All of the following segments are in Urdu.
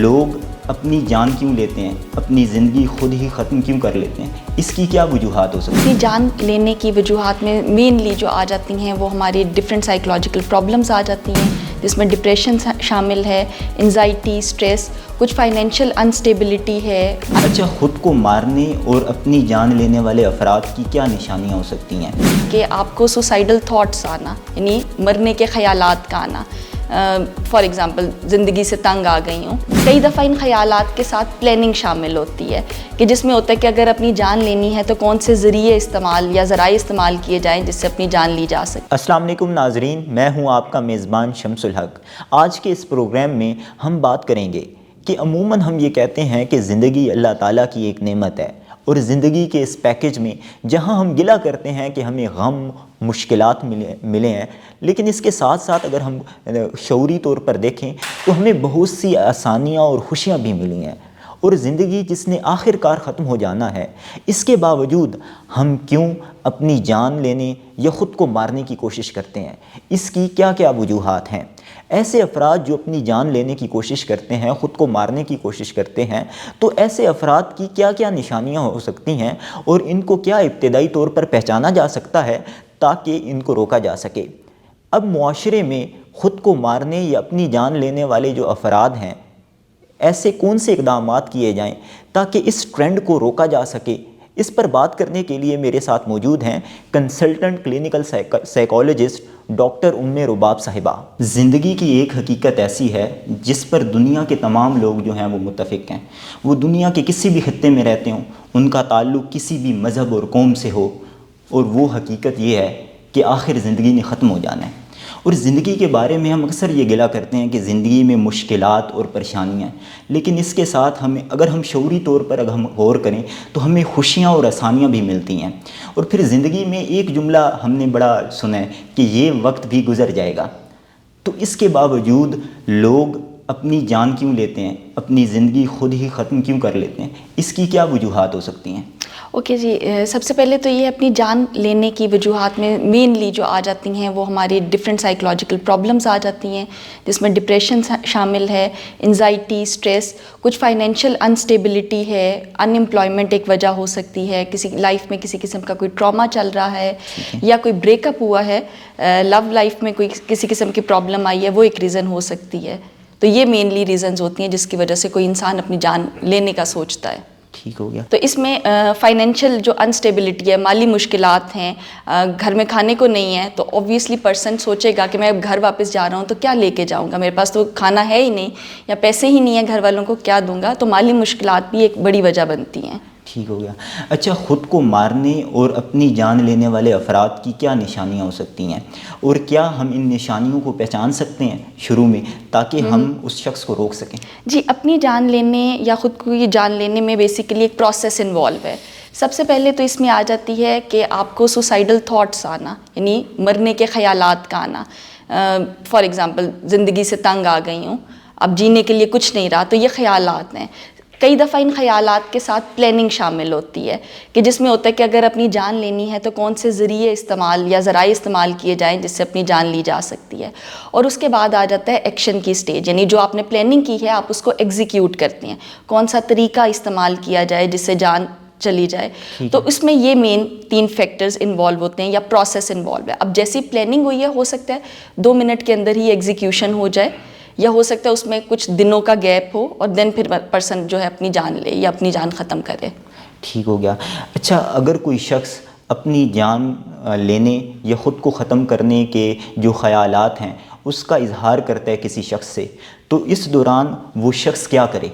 لوگ اپنی جان کیوں لیتے ہیں، اپنی زندگی خود ہی ختم کیوں کر لیتے ہیں، اس کی کیا وجوہات ہو سکتی ہیں؟ اپنی جان لینے کی وجوہات میں مینلی جو آ جاتی ہیں وہ ہماری ڈفرینٹ سائیکولوجیکل پرابلمس آ جاتی ہیں، جس میں ڈپریشن شامل ہے، انزائٹی، اسٹریس، کچھ فائنینشیل انسٹیبلٹی ہے۔ اچھا، خود کو مارنے اور اپنی جان لینے والے افراد کی کیا نشانیاں ہو سکتی ہیں؟ کہ آپ کو سوسائڈل تھاٹس آنا، یعنی مرنے کے خیالات کا آنا، فار ایگزامپل زندگی سے تنگ آ گئی ہوں۔ کئی دفعہ ان خیالات کے ساتھ پلاننگ شامل ہوتی ہے کہ جس میں ہوتا ہے کہ اگر اپنی جان لینی ہے تو کون سے ذریعے استعمال یا ذرائع استعمال کیے جائیں جس سے اپنی جان لی جا سکے۔ السلام علیکم ناظرین، میں ہوں آپ کا میزبان شمس الحق۔ آج کے اس پروگرام میں ہم بات کریں گے کہ عموماً ہم یہ کہتے ہیں کہ زندگی اللہ تعالیٰ کی ایک نعمت ہے، اور زندگی کے اس پیکج میں جہاں ہم گلہ کرتے ہیں کہ ہمیں غم، مشکلات ملے ہیں، لیکن اس کے ساتھ ساتھ اگر ہم شعوری طور پر دیکھیں تو ہمیں بہت سی آسانیاں اور خوشیاں بھی ملی ہیں، اور زندگی جس نے آخر کار ختم ہو جانا ہے، اس کے باوجود ہم کیوں اپنی جان لینے یا خود کو مارنے کی کوشش کرتے ہیں؟ اس کی کیا کیا وجوہات ہیں؟ ایسے افراد جو اپنی جان لینے کی کوشش کرتے ہیں، خود کو مارنے کی کوشش کرتے ہیں، تو ایسے افراد کی کیا کیا نشانیاں ہو سکتی ہیں اور ان کو کیا ابتدائی طور پر پہچانا جا سکتا ہے تاکہ ان کو روکا جا سکے؟ اب معاشرے میں خود کو مارنے یا اپنی جان لینے والے جو افراد ہیں، ایسے کون سے اقدامات کیے جائیں تاکہ اس ٹرینڈ کو روکا جا سکے؟ اس پر بات کرنے کے لیے میرے ساتھ موجود ہیں کنسلٹنٹ کلینکل سائیکالوجسٹ ڈاکٹر ام رباب صاحبہ۔ زندگی کی ایک حقیقت ایسی ہے جس پر دنیا کے تمام لوگ جو ہیں وہ متفق ہیں، وہ دنیا کے کسی بھی خطے میں رہتے ہوں، ان کا تعلق کسی بھی مذہب اور قوم سے ہو، اور وہ حقیقت یہ ہے کہ آخر زندگی نے ختم ہو جانا ہے۔ اور زندگی کے بارے میں ہم اکثر یہ گلہ کرتے ہیں کہ زندگی میں مشکلات اور پریشانیاں ہیں، لیکن اس کے ساتھ اگر ہم شعوری طور پر اگر ہم غور کریں تو ہمیں خوشیاں اور آسانیاں بھی ملتی ہیں۔ اور پھر زندگی میں ایک جملہ ہم نے بڑا سنا ہے کہ یہ وقت بھی گزر جائے گا، تو اس کے باوجود لوگ اپنی جان کیوں لیتے ہیں، اپنی زندگی خود ہی ختم کیوں کر لیتے ہیں؟ اس کی کیا وجوہات ہو سکتی ہیں؟ اوکے جی، سب سے پہلے تو یہ اپنی جان لینے کی وجوہات میں مینلی جو آ جاتی ہیں وہ ہماری ڈفرینٹ سائیکولوجیکل پرابلمس آ جاتی ہیں، جس میں ڈپریشن شامل ہے، انزائٹی، اسٹریس، کچھ فائنینشیل انسٹیبلٹی ہے، ان امپلائمنٹ ایک وجہ ہو سکتی ہے، کسی لائف میں کسی قسم کا کوئی ٹراما چل رہا ہے یا کوئی بریک اپ ہوا ہے، لو لائف میں کوئی کسی قسم کی پرابلم آئی ہے، وہ ایک ریزن ہو سکتی ہے۔ تو یہ مینلی ریزنز ہوتی ہیں جس کی وجہ سے کوئی انسان اپنی جان لینے کا سوچتا ہے۔ ٹھیک ہو گیا۔ تو اس میں فائنینشیل جو انسٹیبلٹی ہے، مالی مشکلات ہیں، گھر میں کھانے کو نہیں ہے، تو اوبویسلی پرسن سوچے گا کہ میں اب گھر واپس جا رہا ہوں تو کیا لے کے جاؤں گا، میرے پاس تو کھانا ہے ہی نہیں یا پیسے ہی نہیں ہیں، گھر والوں کو کیا دوں گا، تو مالی مشکلات بھی ایک بڑی وجہ بنتی ہیں۔ ٹھیک ہو گیا۔ اچھا، خود کو مارنے اور اپنی جان لینے والے افراد کی کیا نشانیاں ہو سکتی ہیں، اور کیا ہم ان نشانیوں کو پہچان سکتے ہیں شروع میں تاکہ ہم اس شخص کو روک سکیں؟ جی، اپنی جان لینے یا خود کو یہ جان لینے میں بیسیکلی ایک پروسیس انوالو ہے۔ سب سے پہلے تو اس میں آ جاتی ہے کہ آپ کو سوسائڈل تھاٹس آنا، یعنی مرنے کے خیالات کا آنا، فار ایگزامپل زندگی سے تنگ آ گئی ہوں، اب جینے کے لیے کچھ نہیں رہا، تو یہ خیالات ہیں۔ کئی دفعہ ان خیالات کے ساتھ پلاننگ شامل ہوتی ہے کہ جس میں ہوتا ہے کہ اگر اپنی جان لینی ہے تو کون سے ذریعے استعمال یا ذرائع استعمال کیے جائیں جس سے اپنی جان لی جا سکتی ہے۔ اور اس کے بعد آ جاتا ہے ایکشن کی سٹیج، یعنی جو آپ نے پلاننگ کی ہے آپ اس کو ایگزیکیوٹ کرتے ہیں، کون سا طریقہ استعمال کیا جائے جس سے جان چلی جائے۔ تو اس میں یہ مین 3 فیکٹرز انوالو ہوتے ہیں یا پروسیس انوالو ہے۔ اب جیسی پلاننگ ہوئی ہے، ہو سکتا ہے 2 منٹ کے اندر ہی ایگزیکیوشن ہو جائے، یا ہو سکتا ہے اس میں کچھ دنوں کا گیپ ہو اور دین پھر پرسن جو ہے اپنی جان لے یا اپنی جان ختم کرے۔ ٹھیک ہو گیا۔ اچھا، اگر کوئی شخص اپنی جان لینے یا خود کو ختم کرنے کے جو خیالات ہیں اس کا اظہار کرتا ہے کسی شخص سے، تو اس دوران وہ شخص کیا کرے؟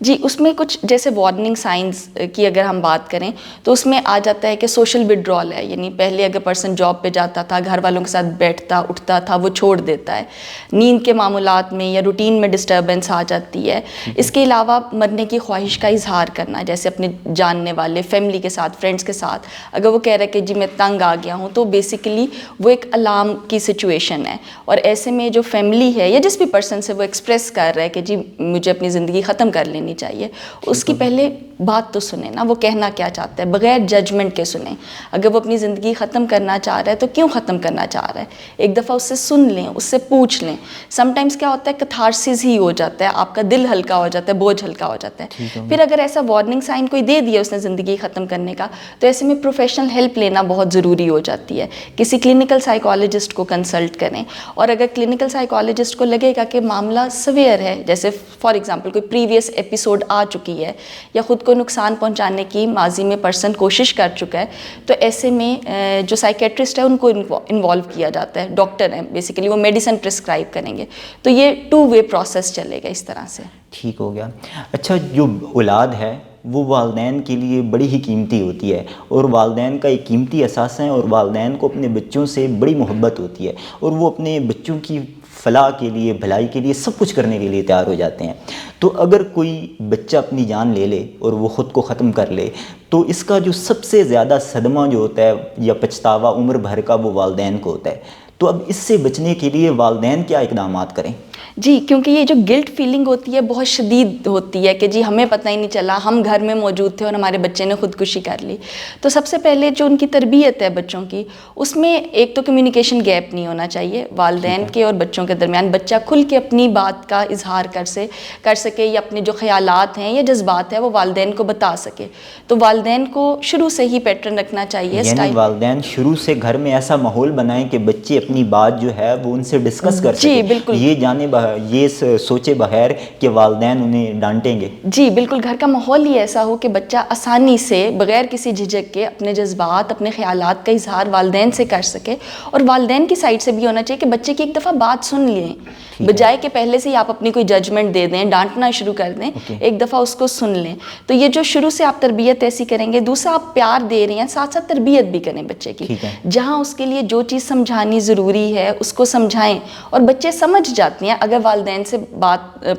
جی، اس میں کچھ جیسے وارننگ سائنز کی اگر ہم بات کریں تو اس میں آ جاتا ہے کہ سوشل وڈرول ہے، یعنی پہلے اگر پرسن جاب پہ جاتا تھا، گھر والوں کے ساتھ بیٹھتا اٹھتا تھا، وہ چھوڑ دیتا ہے۔ نیند کے معاملات میں یا روٹین میں ڈسٹربنس آ جاتی ہے۔ اس کے علاوہ مرنے کی خواہش کا اظہار کرنا، جیسے اپنے جاننے والے، فیملی کے ساتھ، فرینڈس کے ساتھ اگر وہ کہہ رہا ہے کہ جی میں تنگ آ گیا ہوں، تو بیسیکلی وہ ایک الارم کی سچویشن ہے، اور ایسے میں جو فیملی ہے یا جس بھی پرسن سے وہ ایکسپریس کر رہا ہے کہ جی مجھے اپنی زندگی ختم کر لینی چاہیے، اس کی پہلے بات تو سنیں نا، وہ کہنا کیا چاہتا ہے، بغیر ججمنٹ کے سنیں. اگر وہ اپنی زندگی ختم کرنا چاہ رہا ہے تو کیوں ختم کرنا چاہ رہا ہے، ایک دفعہ اس سے سن لیں، اس سے پوچھ لیں. سم ٹائمز کیا ہوتا ہے کتھارسس ہی ہو جاتا ہے، آپ کا دل ہلکا ہو جاتا ہے، بوجھ ہلکا ہو جاتا ہے. پھر اگر ایسا وارننگ سائن کوئی دے دیا اس نے زندگی ختم کرنے کا، تو ایسے میں پروفیشنل ہیلپ لینا بہت ضروری ہو جاتی ہے. کسی کلینکل سائیکالوجسٹ کو کنسلٹ کریں. اور اگر کلینکل سائیکالوجسٹ کو لگے گا کہ معاملہ سویئر ہے، جیسے فار ایگزامپل کوئی پریویس ایپیسوڈ آ چکی ہے یا خود کو نقصان پہنچانے کی ماضی میں پرسن کوشش کر چکا ہے، تو ایسے میں جو سائیکیٹرسٹ ہے ان کو انوالو کیا جاتا ہے. ڈاکٹر ہیں بیسیکلی، وہ میڈیسن پرسکرائب کریں گے. تو یہ 2 وے پروسیس چلے گا اس طرح سے. ٹھیک ہو گیا. اچھا، جو اولاد ہے وہ والدین کے لیے بڑی ہی قیمتی ہوتی ہے، اور والدین کا ایک قیمتی اثاثہ ہے، اور والدین کو اپنے بچوں سے بڑی محبت ہوتی ہے، اور وہ اپنے بچوں کی فلاح کے لیے، بھلائی کے لیے سب کچھ کرنے کے لیے تیار ہو جاتے ہیں. تو اگر کوئی بچہ اپنی جان لے لے اور وہ خود کو ختم کر لے، تو اس کا جو سب سے زیادہ صدمہ جو ہوتا ہے یا پچھتاوا عمر بھر کا، وہ والدین کو ہوتا ہے. تو اب اس سے بچنے کے لیے والدین کیا اقدامات کریں؟ جی، کیونکہ یہ جو گلٹ فیلنگ ہوتی ہے بہت شدید ہوتی ہے کہ جی ہمیں پتہ ہی نہیں چلا، ہم گھر میں موجود تھے اور ہمارے بچے نے خودکشی کر لی. تو سب سے پہلے جو ان کی تربیت ہے بچوں کی، اس میں ایک تو کمیونیکیشن گیپ نہیں ہونا چاہیے والدین کے اور بچوں کے درمیان. بچہ کھل کے اپنی بات کا اظہار کر سکے، یا اپنے جو خیالات ہیں یا جذبات ہیں وہ والدین کو بتا سکے. تو والدین کو شروع سے ہی پیٹرن رکھنا چاہیے. یعنی والدین شروع سے گھر میں ایسا ماحول بنائیں کہ بچے اپنی بات جو ہے وہ ان سے ڈسکس کر سکیں. جی بالکل، یہ سوچے بغیر کہ والدین انہیں ڈانٹیں گے. جی بالکل، گھر کا ماحول ہی ایسا ہو کہ بچہ آسانی سے بغیر کسی جھجک کے اپنے جذبات، اپنے خیالات کا اظہار والدین سے کر سکے. اور والدین کی سائڈ سے بھی ہونا چاہیے کہ بچے کی ایک دفعہ بات سن لیں، بجائے کہ پہلے سے ہی آپ اپنی کوئی ججمنٹ دے دیں، ڈانٹنا شروع کر دیں. ایک دفعہ اس کو سن لیں. تو یہ جو شروع سے آپ تربیت ایسی کریں گے. دوسرا، آپ پیار دے رہے ہیں، ساتھ ساتھ تربیت بھی کریں بچے کی. جہاں اس کے لیے جو چیز سمجھانی ضروری ہے اس کو سمجھائیں. اور بچے سمجھ جاتے ہیں، اگر والدین سے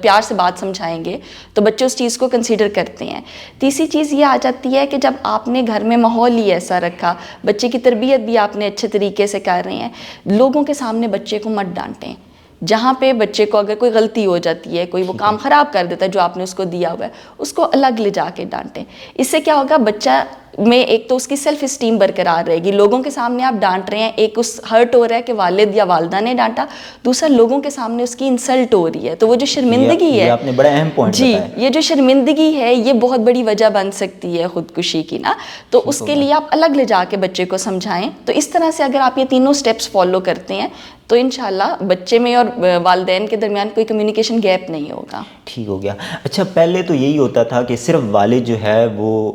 پیار سے بات سمجھائیں گے تو بچے اس چیز کو کنسیڈر کرتے ہیں. تیسری چیز یہ آ جاتی ہے کہ جب آپ نے گھر میں ماحول ہی ایسا رکھا، بچے کی تربیت بھی آپ نے اچھے طریقے سے کر رہے ہیں، لوگوں کے سامنے بچے کو مت ڈانٹیں. جہاں پہ بچے کو اگر کوئی غلطی ہو جاتی ہے، کوئی وہ کام خراب کر دیتا ہے جو آپ نے اس کو دیا ہوا ہے، اس کو الگ لے جا کے ڈانٹیں. اس سے کیا ہوگا، بچہ میں ایک تو اس کی سیلف اسٹیم برقرار رہے گی. لوگوں کے سامنے آپ ڈانٹ رہے ہیں، ایک اس ہرٹ ہو رہا ہے کہ والد یا والدہ نے ڈانٹا، دوسرا لوگوں کے سامنے اس کی انسلٹ ہو رہی ہے. تو وہ جو شرمندگی ہے، یہ آپ نے بڑا اہم پوائنٹ بتایا. یہ جو شرمندگی ہے یہ بہت بڑی وجہ بن سکتی ہے خودکشی کی نا. تو اس کے لیے آپ الگ لے جا کے بچے کو سمجھائیں. تو اس طرح سے اگر آپ یہ تینوں سٹیپس فالو کرتے ہیں تو انشاءاللہ بچے میں اور والدین کے درمیان کوئی کمیونیکیشن گیپ نہیں ہوگا. ٹھیک ہو گیا. اچھا، پہلے تو یہی ہوتا تھا کہ صرف والد جو ہے وہ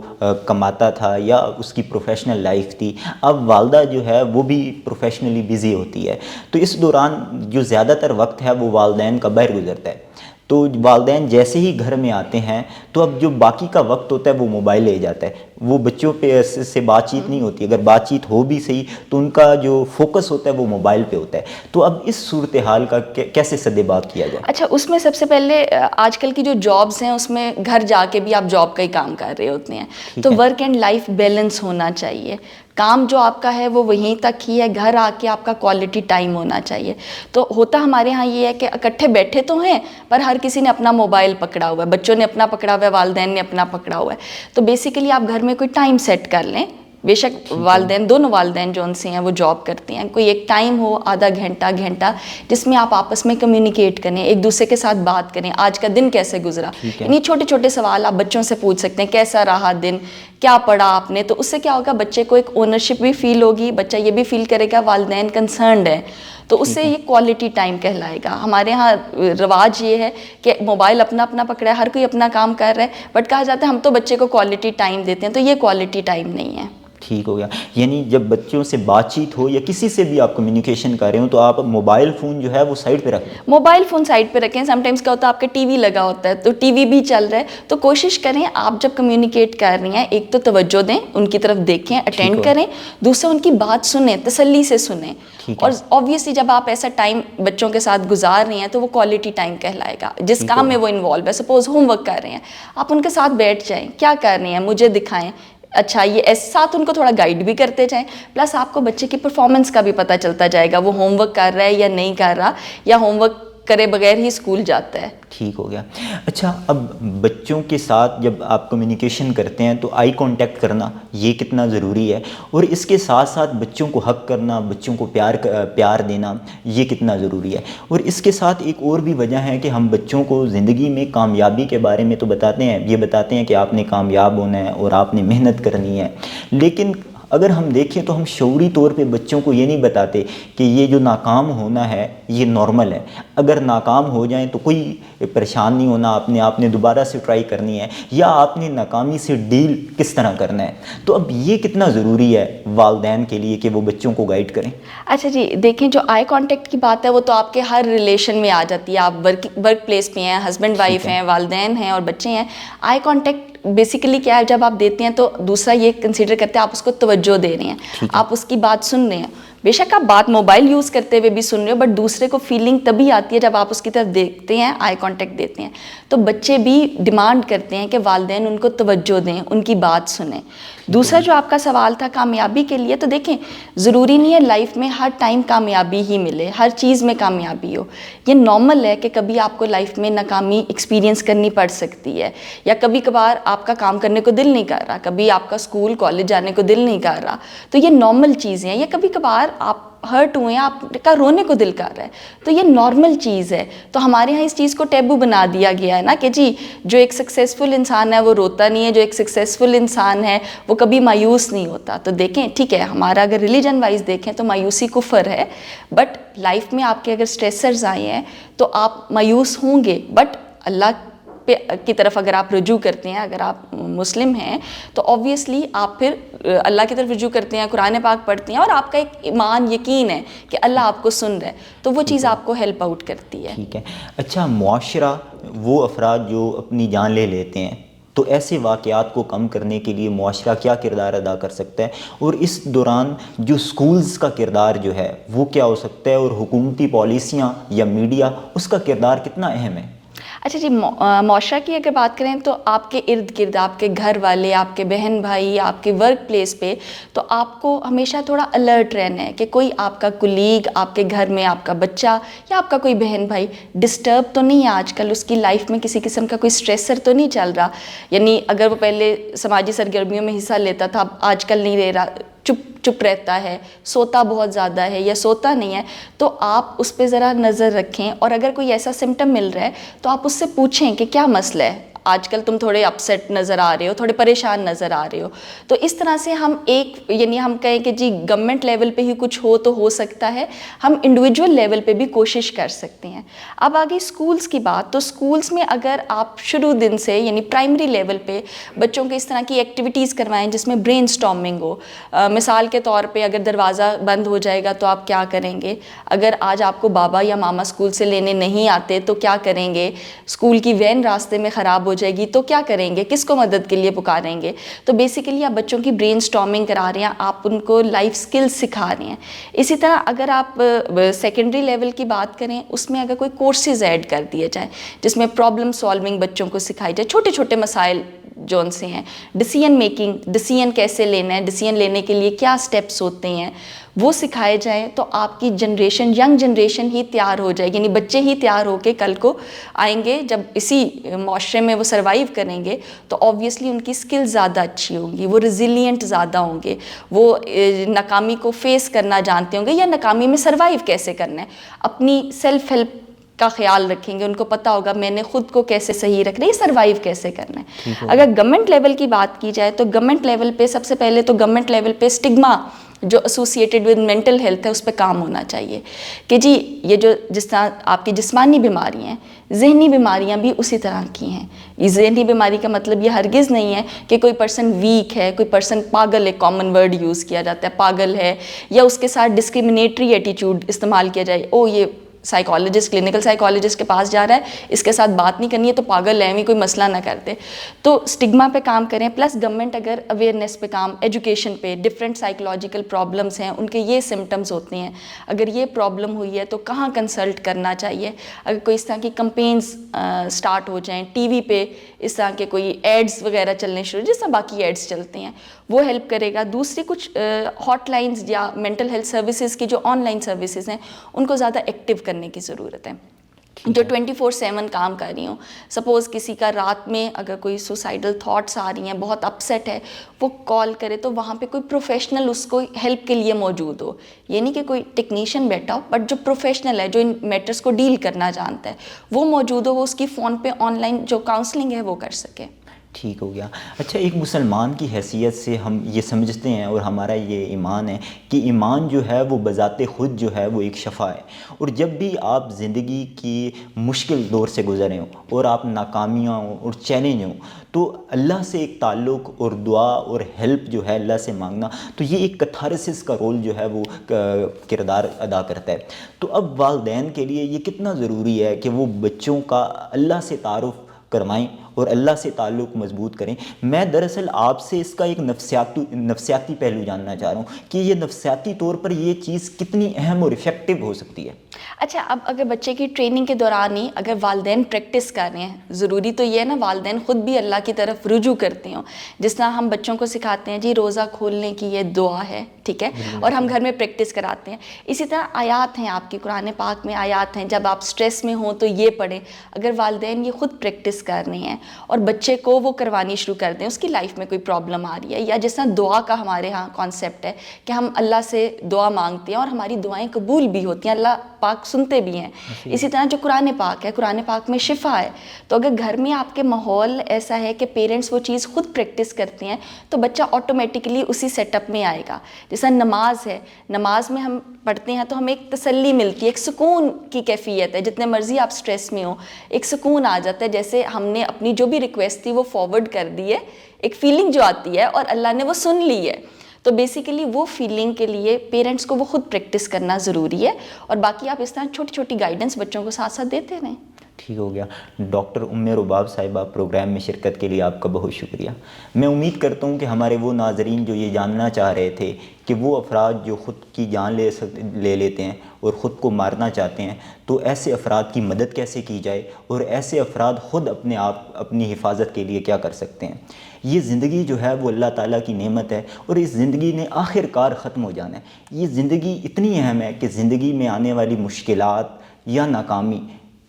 کماتا تھا یا اس کی پروفیشنل لائف تھی. اب والدہ جو ہے وہ بھی پروفیشنلی بیزی ہوتی ہے. تو اس دوران جو زیادہ تر وقت ہے وہ والدین کا باہر گزرتا ہے. تو والدین جیسے ہی گھر میں آتے ہیں تو اب جو باقی کا وقت ہوتا ہے وہ موبائل لے جاتا ہے. وہ بچوں پہ سے بات چیت نہیں ہوتی. اگر بات چیت ہو بھی صحیح تو ان کا جو فوکس ہوتا ہے وہ موبائل پہ ہوتا ہے. تو اب اس صورتحال کا کیسے سدباب کیا جائے؟ اچھا، اس میں سب سے پہلے آج کل کی جو جابس ہیں اس میں گھر جا کے بھی آپ جاب کا ہی کام کر رہے ہوتے ہیں. تو ورک اینڈ لائف بیلنس ہونا چاہیے. کام جو آپ کا ہے وہ وہیں تک ہی ہے، گھر آ کے آپ کا کوالٹی ٹائم ہونا چاہیے. تو ہوتا ہمارے ہاں یہ ہے کہ اکٹھے بیٹھے تو ہیں پر ہر کسی نے اپنا موبائل پکڑا ہوا ہے، بچوں نے اپنا پکڑا ہوا ہے، والدین نے اپنا پکڑا ہوا ہے. تو بیسیکلی آپ گھر میں کوئی ٹائم سیٹ کر لیں. بے شک والدین، دونوں والدین جو ان سے ہیں وہ جاب کرتے ہیں، کوئی ایک ٹائم ہو آدھا گھنٹہ جس میں آپ آپس میں کمیونیکیٹ کریں، ایک دوسرے کے ساتھ بات کریں. آج کا دن کیسے گزرا، یعنی چھوٹے چھوٹے سوال آپ بچوں سے پوچھ سکتے ہیں. کیسا رہا دن، کیا پڑھا آپ نے. تو اس سے کیا ہوگا، بچے کو ایک اونرشپ بھی فیل ہوگی، بچہ یہ بھی فیل کرے گا والدین کنسرنڈ ہیں. تو اس سے یہ کوالٹی ٹائم کہلائے گا. ہمارے ہاں رواج یہ ہے کہ موبائل اپنا پکڑا ہے، ہر کوئی اپنا کام کر رہا ہے، بٹ کہا جاتا ہے ہم تو بچے کو کوالٹی ٹائم دیتے ہیں. تو یہ کوالٹی ٹائم نہیں ہے. ٹھیک ہو گیا. یعنی جب بچوں سے بات چیت ہو یا کسی سے بھی آپ کمیونیکیشن کر رہے ہوں تو آپ موبائل فون جو ہے وہ سائڈ پہ رکھیں. موبائل فون سائڈ پہ رکھیں. سم ٹائمز کیا ہوتا ہے آپ کا ٹی وی لگا ہوتا ہے تو ٹی وی بھی چل رہا ہے. تو کوشش کریں آپ جب کمیونیکیٹ کر رہی ہیں ایک تو توجہ دیں، ان کی طرف دیکھیں، اٹینڈ کریں. دوسرا ان کی بات سنیں، تسلی سے سنیں. اور آبویسلی جب آپ ایسا ٹائم بچوں کے ساتھ گزار رہی ہیں تو وہ کوالٹی ٹائم کہلائے گا. جس کام میں وہ انوالو ہے، سپوز ہوم ورک کر رہے ہیں، آپ ان کے ساتھ بیٹھ جائیں، کیا کر رہے ہیں مجھے دکھائیں. اچھا، یہ ایسے ساتھ ان کو تھوڑا گائیڈ بھی کرتے جائیں. پلس آپ کو بچے کی پرفارمنس کا بھی پتہ چلتا جائے گا، وہ ہوم ورک کر رہا ہے یا نہیں کر رہا، یا ہوم ورک کرے بغیر ہی اسکول جاتا ہے. ٹھیک ہو گیا. اچھا اب بچوں کے ساتھ جب آپ کمیونیکیشن کرتے ہیں تو آئی کانٹیکٹ کرنا یہ کتنا ضروری ہے, اور اس کے ساتھ ساتھ بچوں کو حق کرنا, بچوں کو پیار دینا یہ کتنا ضروری ہے. اور اس کے ساتھ ایک اور بھی وجہ ہے کہ ہم بچوں کو زندگی میں کامیابی کے بارے میں تو بتاتے ہیں, یہ بتاتے ہیں کہ آپ نے کامیاب ہونا ہے اور آپ نے محنت کرنی ہے, لیکن اگر ہم دیکھیں تو ہم شعوری طور پہ بچوں کو یہ نہیں بتاتے کہ یہ جو ناکام ہونا ہے یہ نارمل ہے. اگر ناکام ہو جائیں تو کوئی پریشان نہیں ہونا, آپ نے دوبارہ سے ٹرائی کرنی ہے, یا آپ نے ناکامی سے ڈیل کس طرح کرنا ہے. تو اب یہ کتنا ضروری ہے والدین کے لیے کہ وہ بچوں کو گائیڈ کریں. اچھا جی دیکھیں, جو آئی کانٹیکٹ کی بات ہے وہ تو آپ کے ہر ریلیشن میں آ جاتی ہے. آپ ورک پلیس پہ ہیں, ہسبینڈ وائف ہیں, والدین ہیں اور بچے ہیں. آئی کانٹیکٹ بیسیکلی کیا ہے, جب آپ دیتے ہیں تو دوسرا یہ کنسیڈر کرتے ہیں آپ اس کو توجہ دے رہے ہیں, آپ اس کی بات سن رہے ہیں. بے شک آپ بات موبائل یوز کرتے ہوئے بھی سن رہے ہو, بٹ دوسرے کو فیلنگ تبھی آتی ہے جب آپ اس کی طرف دیکھتے ہیں, آئی کانٹیکٹ دیتے ہیں. تو بچے بھی ڈیمانڈ کرتے ہیں کہ والدین ان کو توجہ دیں, ان کی بات سنیں. دوسرا جو آپ کا سوال تھا کامیابی کے لیے, تو دیکھیں ضروری نہیں ہے لائف میں ہر ٹائم کامیابی ہی ملے, ہر چیز میں کامیابی ہو. یہ نارمل ہے کہ کبھی آپ کو لائف میں ناکامی ایکسپیرینس کرنی پڑ سکتی ہے, یا کبھی کبھار آپ کا کام کرنے کو دل نہیں کر رہا, کبھی آپ کا اسکول کالج جانے کو دل نہیں کر رہا. تو یہ نارمل چیزیں ہیں. یا کبھی کبھار آپ ہرٹ ہوئے ہیں, آپ کا رونے کو دل کر رہا ہے, تو یہ نارمل چیز ہے. تو ہمارے ہاں اس چیز کو ٹیبو بنا دیا گیا ہے نا کہ جی جو ایک سکسیزفل انسان ہے وہ روتا نہیں ہے, جو ایک سکسیزفل انسان ہے وہ کبھی مایوس نہیں ہوتا. تو دیکھیں ٹھیک ہے, ہمارا اگر ریلیجن وائز دیکھیں تو مایوسی کفر ہے, بٹ لائف میں آپ کے اگر اسٹریسرز آئے ہیں تو آپ مایوس ہوں گے, بٹ اللہ کی طرف اگر آپ رجوع کرتے ہیں, اگر آپ مسلم ہیں تو آبویسلی آپ پھر اللہ کی طرف رجوع کرتے ہیں, قرآن پاک پڑھتے ہیں, اور آپ کا ایک ایمان یقین ہے کہ اللہ آپ کو سن رہا ہے, تو وہ چیز آپ کو ہیلپ آؤٹ کرتی ہے. ٹھیک ہے. اچھا معاشرہ, وہ افراد جو اپنی جان لے لیتے ہیں, تو ایسے واقعات کو کم کرنے کے لیے معاشرہ کیا کردار ادا کر سکتا ہے, اور اس دوران جو سکولز کا کردار جو ہے وہ کیا ہو سکتا ہے, اور حکومتی پالیسیاں یا میڈیا اس کا کردار کتنا اہم ہے. اچھا جی, معاشرہ کی اگر بات کریں تو آپ کے ارد گرد آپ کے گھر والے, آپ کے بہن بھائی, آپ کے ورک پلیس پہ, تو آپ کو ہمیشہ تھوڑا الرٹ رہنا ہے کہ کوئی آپ کا کولیگ, آپ کے گھر میں آپ کا بچہ یا آپ کا کوئی بہن بھائی ڈسٹرب تو نہیں ہے آج کل, اس کی لائف میں کسی قسم کا کوئی اسٹریسر تو نہیں چل رہا. یعنی اگر وہ پہلے سماجی سرگرمیوں میں حصہ لیتا تھا, اب آج کل نہیں لے رہا, چپ رہتا ہے, سوتا بہت زیادہ ہے یا سوتا نہیں ہے, تو آپ اس پہ ذرا نظر رکھیں. اور اگر کوئی ایسا سمٹم مل رہا ہے تو آپ اس سے پوچھیں کہ کیا مسئلہ ہے, آج کل تم تھوڑے اپسیٹ نظر آ رہے ہو, تھوڑے پریشان نظر آ رہے ہو. تو اس طرح سے ہم ہم کہیں کہ جی گورنمنٹ لیول پہ ہی کچھ ہو تو ہو سکتا ہے, ہم انڈیویجول لیول پہ بھی کوشش کر سکتے ہیں. اب آگے اسکولس کی بات, تو اسکولس میں اگر آپ شروع دن سے یعنی پرائمری لیول پہ بچوں کے اس طرح کی ایکٹیویٹیز کروائیں جس میں برین اسٹارمنگ ہو. مثال کے طور پہ اگر دروازہ بند ہو جائے گا تو آپ کیا کریں گے, اگر آج آپ کو بابا یا ماما اسکول سے لینے نہیں آتے تو کیا کریں گے, اسکول کی وین راستے میں خراب ہو جائے گی تو کیا کریں گے, کس کو مدد کے لیے پکاریں گے. تو بیسیکلی آپ بچوں کی برین اسٹارمنگ کرا رہے ہیں, آپ ان کو لائف سکلز سکھا رہے ہیں. اسی طرح اگر آپ سیکنڈری لیول کی بات کریں, اس میں اگر کوئی کورسز ایڈ کر دیے جائیں جس میں پرابلم سالونگ بچوں کو سکھائی جائے, چھوٹے چھوٹے مسائل جون سے ہیں, ڈیسیژن میکنگ, ڈیسیژن کیسے لینا ہے, ڈیسیژن لینے کے لیے کیا سٹیپس ہوتے ہیں, وہ سکھائے جائیں, تو آپ کی جنریشن, ینگ جنریشن ہی تیار ہو جائے گی. یعنی بچے ہی تیار ہو کے کل کو آئیں گے, جب اسی معاشرے میں وہ سروائیو کریں گے تو آبویسلی ان کی اسکلز زیادہ اچھی ہوں گی, وہ ریزیلینٹ زیادہ ہوں گے, وہ ناکامی کو فیس کرنا جانتے ہوں گے, یا ناکامی میں سروائیو کیسے کرنا ہے, اپنی سیلف ہیلپ کا خیال رکھیں گے, ان کو پتہ ہوگا میں نے خود کو کیسے صحیح رکھنا ہے, یہ سروائیو کیسے کرنا ہے. اگر گورنمنٹ لیول کی بات کی جائے تو گورنمنٹ لیول پہ سب سے پہلے تو گورنمنٹ لیول پہ اسٹگما جو ایسوسیٹیڈ ود مینٹل ہیلتھ ہے اس پہ کام ہونا چاہیے کہ جی یہ جو جس طرح آپ کی جسمانی بیماری ہیں, ذہنی بیماریاں بھی اسی طرح کی ہیں. یہ ذہنی بیماری کا مطلب یہ ہرگز نہیں ہے کہ کوئی پرسن ویک ہے, کوئی پرسن پاگل ہے, کامن ورڈ یوز کیا جاتا ہے پاگل ہے, یا اس کے ساتھ ڈسکریمنیٹری ایٹیٹیوڈ استعمال کیا جائے, او یہ سائیکالوجسٹ, کلینکل سائیکالوجسٹ کے پاس جا رہا ہے, اس کے ساتھ بات نہیں کرنی ہے تو پاگل ہے, کوئی مسئلہ نہ کرتے. تو اسٹگما پہ کام کریں, پلس گورنمنٹ اگر اویئرنیس پہ کام, ایجوکیشن پہ, ڈفرینٹ سائیکولوجیکل پرابلمس ہیں, ان کے یہ سمٹمز ہوتے ہیں, اگر یہ پرابلم ہوئی ہے تو کہاں کنسلٹ کرنا چاہیے. اگر کوئی اس طرح کی کمپینز سٹارٹ ہو جائیں, ٹی وی پہ اس طرح کے کوئی ایڈز وغیرہ چلنے شروع, جس طرح باقی ایڈز چلتے ہیں, وہ ہیلپ کرے گا. دوسری کچھ ہاٹ لائنز یا مینٹل ہیلتھ سروسز کی جو آن لائن سروسز ہیں ان کو زیادہ ایکٹیو کرنے کی ضرورت ہے. جو 24/7 کام کر رہی ہوں. سپوز کسی کا رات میں اگر کوئی سوسائڈل تھاٹس آ رہی ہیں، بہت اپسیٹ ہے، وہ کال کرے تو وہاں پہ کوئی پروفیشنل اس کو ہیلپ کے لیے موجود ہو. یہ نہیں کہ کوئی ٹیکنیشین بیٹھا ہو، بٹ جو پروفیشنل ہے، جو ان میٹرز کو ڈیل کرنا جانتا ہے، وہ موجود ہو، وہ اس کی فون پہ آن لائن جو کاؤنسلنگ ہے وہ کر سکے. ٹھیک ہو گیا. اچھا، ایک مسلمان کی حیثیت سے ہم یہ سمجھتے ہیں اور ہمارا یہ ایمان ہے کہ ایمان جو ہے وہ بذات خود جو ہے وہ ایک شفا ہے، اور جب بھی آپ زندگی کی مشکل دور سے گزرے ہوں اور آپ ناکامیاں ہوں اور چیلنج ہوں، تو اللہ سے ایک تعلق اور دعا اور ہیلپ جو ہے اللہ سے مانگنا، تو یہ ایک کتھارسس کا رول جو ہے وہ کردار ادا کرتا ہے. تو اب والدین کے لیے یہ کتنا ضروری ہے کہ وہ بچوں کا اللہ سے تعارف کروائیں اور اللہ سے تعلق مضبوط کریں. میں دراصل آپ سے اس کا ایک نفسیاتی پہلو جاننا چاہ رہا ہوں کہ یہ نفسیاتی طور پر یہ چیز کتنی اہم اور افیکٹو ہو سکتی ہے. اچھا، اب اگر بچے کی ٹریننگ کے دوران ہی اگر والدین پریکٹس کر رہے ہیں، ضروری تو یہ ہے نا والدین خود بھی اللہ کی طرف رجوع کرتے ہوں. جس طرح ہم بچوں کو سکھاتے ہیں جی روزہ کھولنے کی یہ دعا ہے، ٹھیک ہے، اور ہم گھر میں پریکٹس کراتے ہیں. اسی طرح آیات ہیں آپ کی قرآن پاک میں، آیات ہیں جب آپ سٹریس میں ہوں تو یہ پڑھیں. اگر والدین یہ خود پریکٹس کر رہے ہیں اور بچے کو وہ کروانی شروع کر دیں، اس کی لائف میں کوئی پرابلم آ رہی ہے، یا جس طرح دعا کا ہمارے ہاں کانسیپٹ ہے کہ ہم اللہ سے دعا مانگتے ہیں اور ہماری دعائیں قبول بھی ہوتی ہیں، اللہ پاک سنتے بھی ہیں. اسی طرح جو قرآن پاک ہے، قرآن پاک میں شفا ہے. تو اگر گھر میں آپ کے ماحول ایسا ہے کہ پیرنٹس وہ چیز خود پریکٹس کرتے ہیں تو بچہ آٹومیٹکلی اسی سیٹ اپ میں آئے گا. جیسا نماز ہے، نماز میں ہم پڑھتے ہیں تو ہمیں ایک تسلی ملتی ہے، ایک سکون کی کیفیت ہے. جتنے مرضی آپ سٹریس میں ہوں ایک سکون آ جاتا ہے، جیسے ہم نے اپنی جو بھی ریکویسٹ تھی وہ فارورڈ کر دی ہے، ایک فیلنگ جو آتی ہے اور اللہ نے وہ سن لی ہے. تو بیسیکلی وہ فیلنگ کے لیے پیرنٹس کو وہ خود پریکٹس کرنا ضروری ہے، اور باقی آپ اس طرح چھوٹی چھوٹی گائیڈنس بچوں کو ساتھ ساتھ دیتے رہیں. ٹھیک ہو گیا. ڈاکٹر ام رباب صاحبہ، پروگرام میں شرکت کے لیے آپ کا بہت شکریہ. میں امید کرتا ہوں کہ ہمارے وہ ناظرین جو یہ جاننا چاہ رہے تھے کہ وہ افراد جو خود کی جان لے لیتے ہیں اور خود کو مارنا چاہتے ہیں، تو ایسے افراد کی مدد کیسے کی جائے اور ایسے افراد خود اپنے آپ اپنی حفاظت کے لیے کیا کر سکتے ہیں. یہ زندگی جو ہے وہ اللہ تعالیٰ کی نعمت ہے اور اس زندگی نے آخر کار ختم ہو جانا ہے. یہ زندگی اتنی اہم ہے کہ زندگی میں آنے والی مشکلات یا ناکامی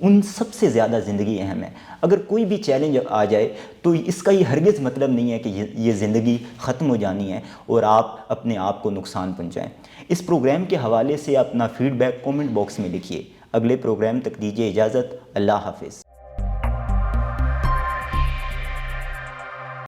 ان سب سے زیادہ زندگی اہم ہے. اگر کوئی بھی چیلنج آ جائے تو اس کا یہ ہرگز مطلب نہیں ہے کہ یہ زندگی ختم ہو جانی ہے اور آپ اپنے آپ کو نقصان پہنچائیں. اس پروگرام کے حوالے سے اپنا فیڈ بیک کومنٹ باکس میں لکھیے. اگلے پروگرام تک دیجیے اجازت. اللہ حافظ.